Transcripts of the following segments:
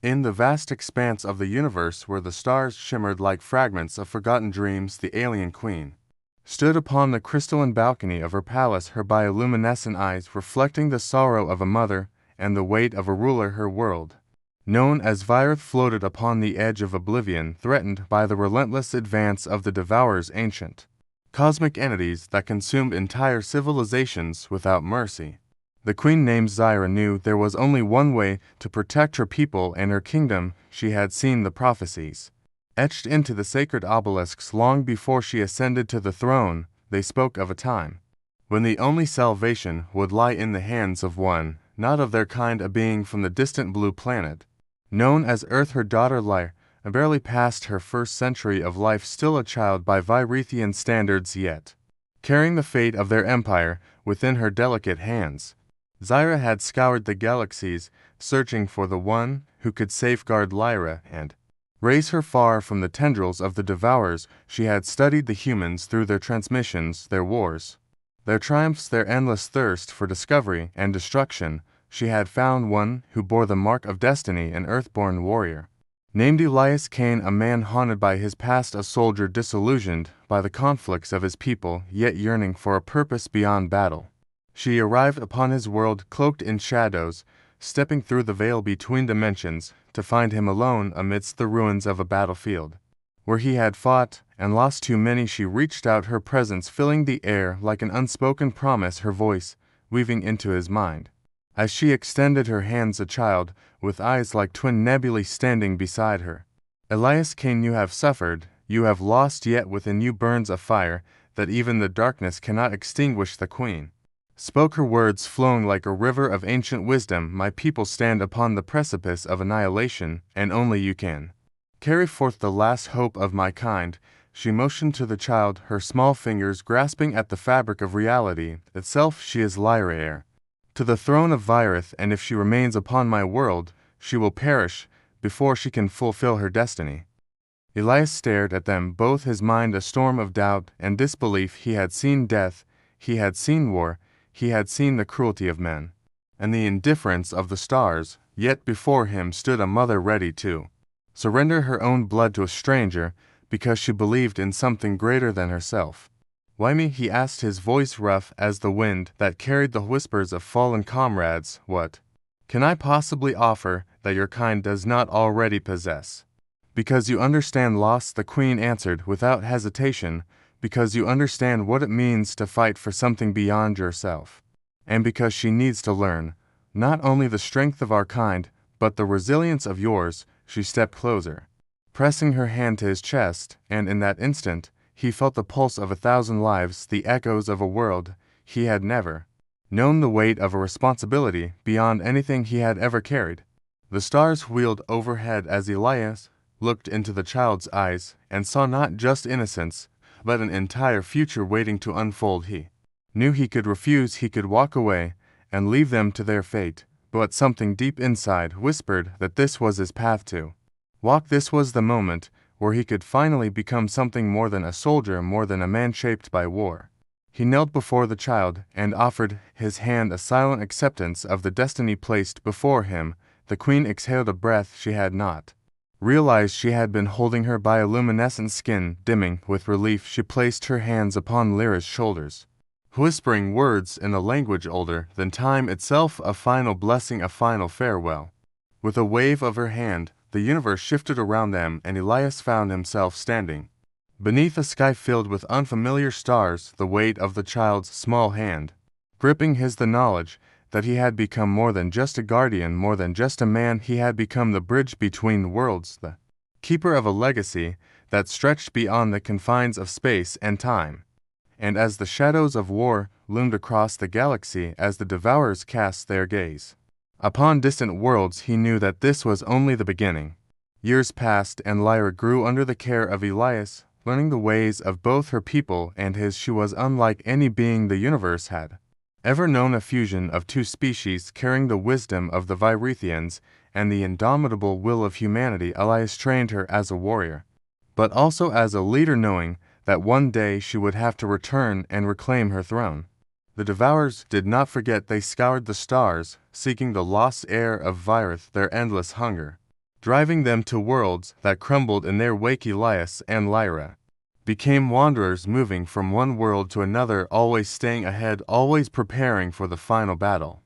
In the vast expanse of the universe where the stars shimmered like fragments of forgotten dreams, the alien queen stood upon the crystalline balcony of her palace, her bioluminescent eyes reflecting the sorrow of a mother and the weight of a ruler. Her world, known as Virith, floated upon the edge of oblivion, threatened by the relentless advance of the Devourers, ancient cosmic entities that consumed entire civilizations without mercy. The queen named Zyra knew there was only one way to protect her people and her kingdom. She had seen the prophecies etched into the sacred obelisks long before she ascended to the throne. They spoke of a time when the only salvation would lie in the hands of one, not of their kind, a being from the distant blue planet known as Earth. Her daughter Lyra, barely past her first century of life, still a child by Virithian standards, yet carrying the fate of their empire within her delicate hands. Zyra had scoured the galaxies, searching for the one who could safeguard Lyra and raise her far from the tendrils of the Devourers. She had studied the humans through their transmissions, their wars, their triumphs, their endless thirst for discovery and destruction. She had found one who bore the mark of destiny, an earthborn warrior named Elias Kane, a man haunted by his past, a soldier disillusioned by the conflicts of his people, yet yearning for a purpose beyond battle. She arrived upon his world cloaked in shadows, stepping through the veil between dimensions, to find him alone amidst the ruins of a battlefield where he had fought and lost too many. She reached out, her presence filling the air like an unspoken promise, her voice weaving into his mind. As she extended her hands, a child with eyes like twin nebulae standing beside her. Elias Kane, you have suffered, you have lost, yet within you burns a fire that even the darkness cannot extinguish. The queen spoke, her words flowing like a river of ancient wisdom. My people stand upon the precipice of annihilation, and only you can carry forth the last hope of my kind. She motioned to the child, her small fingers grasping at the fabric of reality itself. She is Lyra, heir to the throne of Virith, and if she remains upon my world, she will perish before she can fulfill her destiny. Elias stared at them both, his mind a storm of doubt and disbelief. He had seen death, he had seen war, he had seen the cruelty of men and the indifference of the stars, yet before him stood a mother ready to surrender her own blood to a stranger because she believed in something greater than herself. Why me? He asked, his voice rough as the wind that carried the whispers of fallen comrades. What can I possibly offer that your kind does not already possess? Because you understand loss, the queen answered without hesitation, because you understand what it means to fight for something beyond yourself, and because she needs to learn not only the strength of our kind, but the resilience of yours. She stepped closer, pressing her hand to his chest, and in that instant, he felt the pulse of 1,000 lives, the echoes of a world he had never known, the weight of a responsibility beyond anything he had ever carried. The stars wheeled overhead as Elias looked into the child's eyes and saw not just innocence, but an entire future waiting to unfold. He knew he could refuse, he could walk away and leave them to their fate, but something deep inside whispered that this was his path to walk. This was the moment where he could finally become something more than a soldier, more than a man shaped by war. He knelt before the child and offered his hand, a silent acceptance of the destiny placed before him. The queen exhaled a breath she had not realized she had been holding, her bioluminescent skin dimming with relief. She placed her hands upon Lyra's shoulders, whispering words in a language older than time itself, a final blessing, a final farewell. With a wave of her hand, the universe shifted around them, and Elias found himself standing beneath a sky filled with unfamiliar stars, the weight of the child's small hand gripping his, the knowledge that he had become more than just a guardian, more than just a man. He had become the bridge between worlds, the keeper of a legacy that stretched beyond the confines of space and time. And as the shadows of war loomed across the galaxy, as the Devourers cast their gaze upon distant worlds, he knew that this was only the beginning. Years passed, and Lyra grew under the care of Elias, learning the ways of both her people and his. She was unlike any being the universe had ever known, a fusion of two species carrying the wisdom of the Virithians and the indomitable will of humanity. Elias trained her as a warrior, but also as a leader, knowing that one day she would have to return and reclaim her throne. The Devourers did not forget. They scoured the stars, seeking the lost heir of Virith, their endless hunger driving them to worlds that crumbled in their wake. Elias and Lyra became wanderers, moving from one world to another, always staying ahead, always preparing for the final battle.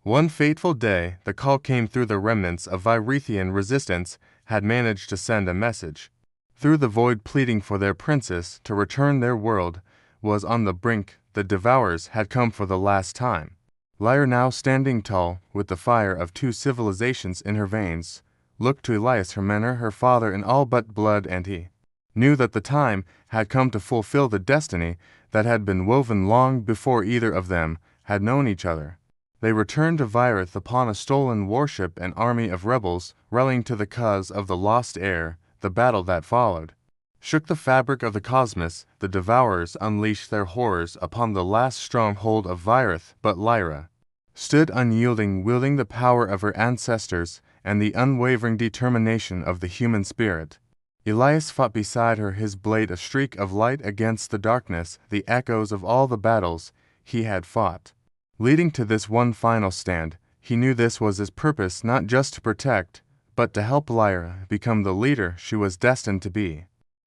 One fateful day, the call came through. The remnants of Virethian resistance had managed to send a message through the void, pleading for their princess to return. Their world was on the brink. The Devourers had come for the last time. Lyra, now standing tall, with the fire of two civilizations in her veins, looked to Elias, her mentor, her father in all but blood, and he knew that the time had come to fulfill the destiny that had been woven long before either of them had known each other. They returned to Virith upon a stolen warship, an army of rebels rallying to the cause of the lost heir. The battle that followed shook the fabric of the cosmos. The Devourers unleashed their horrors upon the last stronghold of Virith, but Lyra stood unyielding, wielding the power of her ancestors and the unwavering determination of the human spirit. Elias fought beside her, his blade a streak of light against the darkness, the echoes of all the battles he had fought, leading to this one final stand. He knew this was his purpose, not just to protect, but to help Lyra become the leader she was destined to be.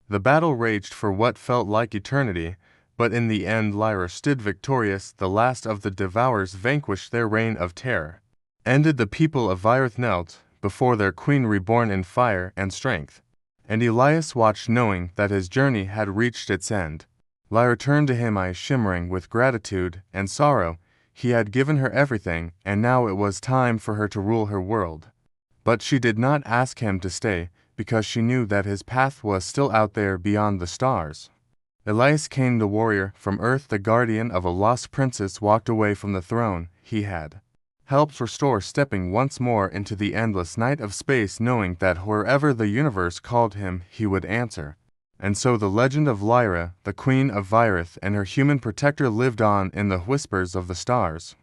The battle raged for what felt like eternity, but in the end Lyra stood victorious. The last of the Devourers vanquished, their reign of terror ended. The people of Virith knelt before their queen, reborn in fire and strength. And Elias watched, knowing that his journey had reached its end. Lyra turned to him, eyes shimmering with gratitude and sorrow. He had given her everything, and now it was time for her to rule her world. But she did not ask him to stay, because she knew that his path was still out there beyond the stars. Elias Kane, the warrior from Earth, the guardian of a lost princess, walked away from the throne he had helped restore, stepping once more into the endless night of space, knowing that wherever the universe called him, he would answer. And so the legend of Lyra, the queen of Virith, and her human protector lived on in the whispers of the stars.